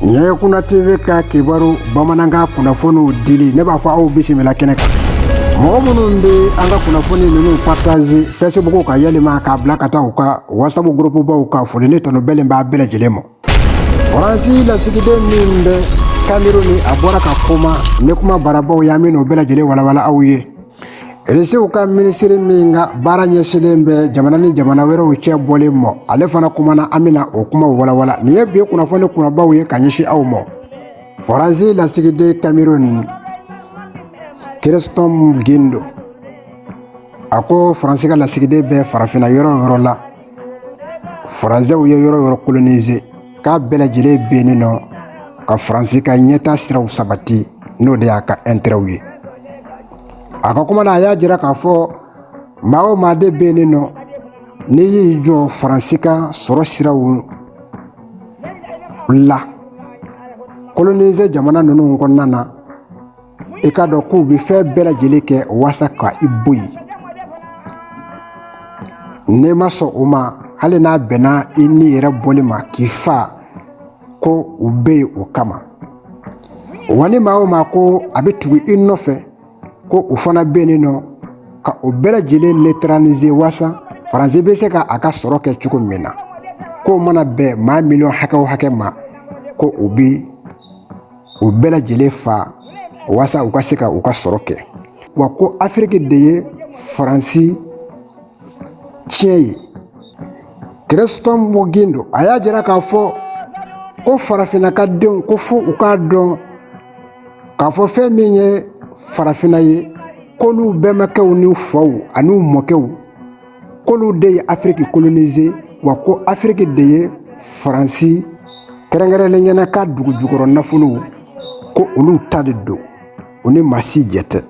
Nya kuna TV ka kibaru bamananga kunnafoniw dili ne b'a fɔ aw bisimila kɛnɛ kan. Mɔgɔ minnu bɛ an ka kunnafoni ninnu partage Facebook ka yɛlɛma k'a bila ka taa u ka WhatsApp groupe baw ka foli ne tɔnɔ bɛlen b'a bɛɛ lajɛlen ma. Faransi lasigiden min bɛ Cameroun a bɔra ka kuma ne kuma barabaw y'a min o bɛɛ lajɛlen walawala aw ye. Resiw ka ministre min ka baara ɲɛsinnen bɛ jamana ni jamana wɛrɛw cɛ bɔlen ma ale fana kumana an bɛna o kuma walawala nin ye bi kunnafoni kunnabaw ye ka ɲɛsin aw ma. Faransi lasigiden Cameroun Christophe Guindo a ko Faransi ka lasigiden bɛ farafinna yɔrɔ o yɔrɔ la Faransiw ye yɔrɔ o yɔrɔ coloniser k'a bɛɛ lajɛlen bɛ yen nɔ ka Faransi ka ɲɛtaa siraw sabati n'o de y'a ka intérêt ye. A ka kuma na a y'a jira k'a fɔ maa o maa de bɛ yen nɔ n'i y'i jɔ Faransi ka sɔrɔ siraw la coloniser jamana ninnu kɔnɔna na i ka dɔn k'u bɛ fɛn bɛɛ lajɛlen kɛ walasa ka i bɔ yen. N'i ma sɔn o ma hali n'a bɛnna i ni yɛrɛ bɔli ma k'i fa ko u bɛ yen o kama. Wa ni maa o maa ko a bɛ tugu i nɔfɛ ko u fana bɛ yen nɔ ka o bɛɛ lajɛlen neutraliser walasa Faransi bɛ se ka a ka sɔrɔ kɛ cogo min na k'o mana bɛn maa miliyɔn hakɛ o hakɛ ma ko u bɛ o bɛɛ lajɛlen fa walasa u ka se ka u ka sɔrɔ kɛ. Wa ko Afiriki de ye Faransi tiɲɛ ye. Christophe Guindo a y'a jira k'a fɔ ko farafinna ka denw ko fo u k'a dɔn k'a fɔ fɛn min ye farafinna ye k'olu bɛnbakɛw ni faw ani u mɔkɛw k'olu de ye Afiriki coloniser wa ko Afiriki de ye Faransi kɛrɛnkɛrɛnnenya ka dugu jukɔrɔ nafolow ko olu ta de don u ni maa si jɛ tɛ.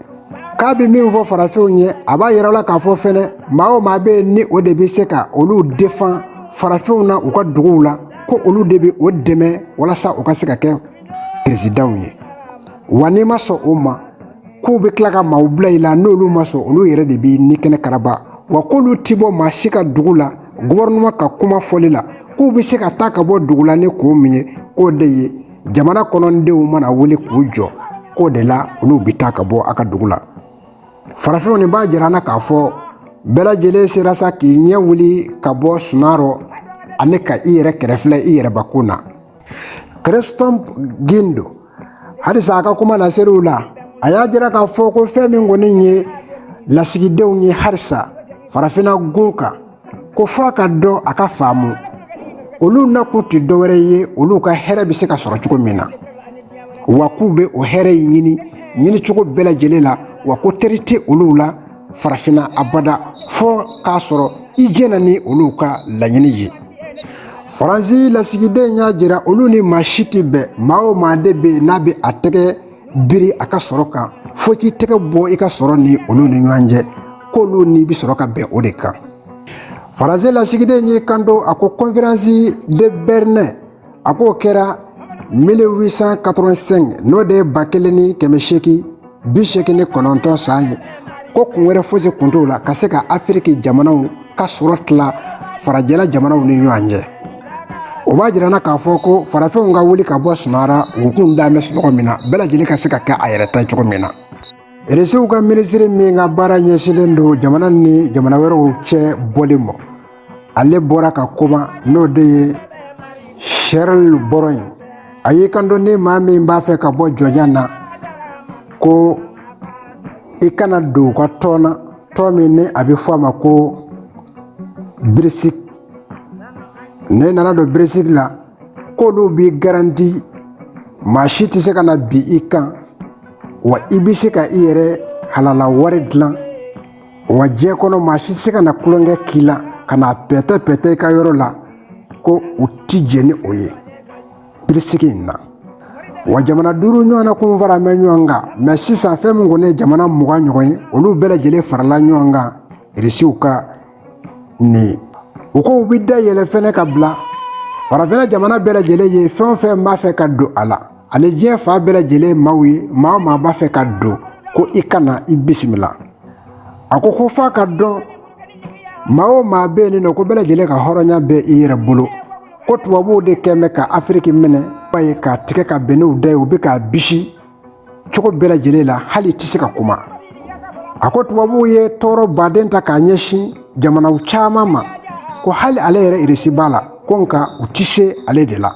K'a bɛ min fɔ farafinw ye a b'a yira la k'a fɔ fɛnɛ maa o maa bɛ yen ni o de bɛ se ka olu défend farafinw na u ka duguw la ko olu de bɛ o dɛmɛ walasa u ka se ka kɛ présidents ye. Wa n'i ma sɔn o ma k'u bɛ tila ka maaw bila i la n'olu ma sɔn olu yɛrɛ de bɛ ni kɛnɛ karaba wa k'olu ti bɔ maa si ka dugu la gouvernement ka kuma fɔli la k'u bɛ se ka taa ka bɔ dugu la ni kun min ye k'o de ye jamana kɔnɔdenw mana wele k'u jɔ k'o de la olu bɛ taa ka bɔ a ka dugu la. Farafinw nin b'a jira na k'a fɔ bɛɛ lajɛlen sera sa k'i ɲɛ wuli ka bɔ sunarɔ ani ka i yɛrɛ kɛrɛfɛ i yɛrɛbakun na. Christophe Guindo halisa a ka kuma laser'u la a y'a jira k'a fɔ ko fɛn min kɔni ye lasigidenw ye halisa farafinna gun kan ko f'a ka dɔn a ka faamu olu nakun tɛ dɔwɛrɛ ye olu ka hɛrɛ bɛ se ka sɔrɔ cogo min na wa k'u bɛ o hɛrɛ in ɲini cogo bɛɛ lajɛlen la wa ko teri tɛ olu la farafinna abada fo k'a sɔrɔ i jɛna ni olu ka laɲini ye. Faransi lasigiden y'a jira olu ni maa si tɛ bɛn maa o maa de bɛ n'a bɛ a tɛgɛ biri a ka sɔrɔ kan fo k'i tɛgɛ bɔ i ka sɔrɔ ni olu ni ɲɔgɔn cɛ k'olu ni bɛ sɔrɔ ka bɛn o de kan. Faransi lasigiden ye kanto a ko conférence de Berlin a k'o kɛra 1885 n'o de ye 1889 san ye ko kun wɛrɛ fosi kun t'o la ka se ka Afiriki jamanaw ka sɔrɔ tila farajɛla jamanaw ni ɲɔgɔn cɛ. O b'a jira na k'a fɔ ko farafinw ka wuli ka bɔ sunara u kun da mɛ sunɔgɔ min na bɛɛ lajɛlen ka se ka kɛ a yɛrɛ ta cogo min na. Resiw ka ministre min ka baara ɲɛsinnen don jamana ni jamana wɛrɛw cɛ bɔlen ma ale bɔra ka kuma n'o de ye Charles Borogne a y'i kanto ni maa min b'a fɛ ka bɔ jɔnya na ko i kana don u ka tɔn na tɔn min ni a bɛ fɔ a ma ko Brexit. Ne nana don Brexit la k'olu b'i garanti maa si tɛ se ka na bi i kan wa i bɛ se ka i yɛrɛ halala wari dilan wa diɲɛ kɔnɔ maa si tɛ se ka na kulonkɛ k'i la ka na pɛtɛ i ka yɔrɔ la ko u ti jɛ ni o ye Brexit in na. Wa jamana 5 ɲɔgɔnna kun fara mɛ ɲɔgɔn kan mɛ sisan fɛn min kɔni ye jamana 20 ɲɔgɔn ye olu bɛɛ lajɛlen farala ɲɔgɔn kan Resiw ka nin u ko u bɛ dayɛlɛ fɛnɛ ka bila farafinna jamana bɛɛ lajɛlen ye fɛn o fɛn b'a fɛ ka don a la ani diɲɛ fa bɛɛ lajɛlen maaw ye maa o maa b'a fɛ ka don ko i kana i bisimila. A ko f'a ka dɔn maa o maa bɛ yen nɔ ko bɛɛ lajɛlen ka hɔrɔnya bɛ i yɛrɛ bolo ko tubabuw de kɛn bɛ ka Afiriki minɛ ba ye k'a tigɛ ka bɛn n'u da ye u bɛ k'a bisi cogo bɛɛ lajɛlen la hali i tɛ se ka kuma a ko tubabuw ye tɔɔrɔ baden ta k'a ɲɛsin jamanaw caman ma ko hali ale yɛrɛ irisi b'a la ko nka u tɛ se ale de la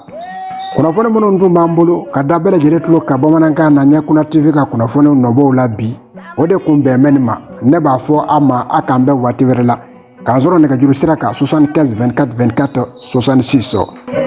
kunnafoni minnu tun b'an bolo ka da bɛɛ lajɛlen tulo ka bamanankan na ɲɛkunna tv ka kunnafoni nɔbɔw la bi o de kun bɛn mɛ nin ma ne b'a fɔ a ma a k'an bɛn waati wɛrɛ la k'an sɔrɔ nɛgɛjuru sira kan 75 24 24 66